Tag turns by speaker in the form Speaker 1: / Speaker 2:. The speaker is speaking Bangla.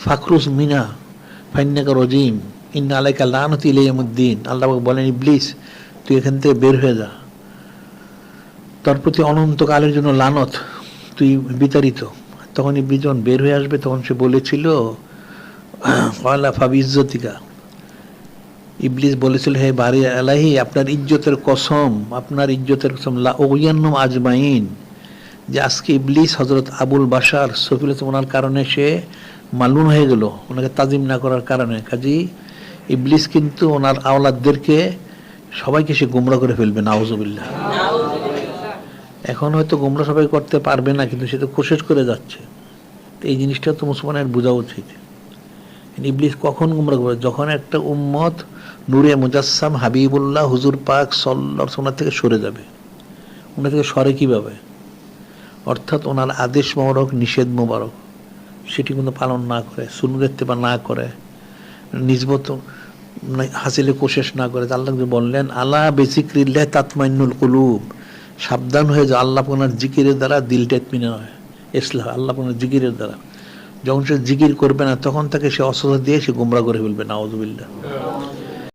Speaker 1: ফাকরুজ মিনা ফাইন্নাকা রজিম ইন্না আলাইকা লানাতি ইলা ইয়াউমিদ্দিন। আল্লাহ বলেন, ইবলিস তুই এখান থেকে বের হয়ে যা, তোর প্রতি অনন্তকালের জন্য লানত, তুই বিতাড়িত। তখন ইবলিস যখন বের হয়ে আসবে তখন সে বলেছিল, ক্বালা ফাবিইজ্জতিকা, ইবলিস বলেছিল, হে বারি আলাহি, আপনার ইজ্জতের কসম, আপনার ইজ্জতের কসম, লা উগইয়ান্নাহুম আজমাইন, যে আজকে ইবলিস হযরত আবুল বাশার সফিল ওনার কারণে সে মালুন হয়ে গেল, ওনাকে তাজিম না করার কারণে। কাজী ইবলিস কিন্তু ওনার আওলাদদেরকে সবাইকে সে গোমরা করে ফেলবে, নাউজুবিল্লাহ। এখন হয়তো গোমরা সবাই করতে পারবে না, কিন্তু সে তো কোশিশ করে যাচ্ছে। এই জিনিসটা তো মুসলমানের বোঝা উচিত। ইবলিস কখন গোমরা করবে? যখন একটা উম্মত নূরে মুজাসসাম হাবিবুল্লাহ হুজুর পাক সাল্লাল্লাহু আলাইহি ওয়াসাল্লাম থেকে সরে যাবে। ওনার থেকে সরে কিভাবে? অর্থাৎ ওনার আদেশ মোবারক নিষেধ মোবারক সেটি কিন্তু পালন না করে, সুন্নাত ইত্তেবা না করে, নিজবত হাসিলে কোশেশ না করে। আল্লাহ বললেন, আলা বিযিকরিল্লাহ তাতমাইন্নুল কুলুব, সাবধান হয়ে যাও, আল্লাহ আপনার জিকিরের দ্বারা দিলটা ইতমিনান হয়, ইসলাহ, আল্লাহ আপনার জিকিরের দ্বারা। যখন সে জিকির করবে না তখন তাকে সে অসুস্থ দিয়ে সে গোমরা করে ফেলবে, নাউযুবিল্লাহ।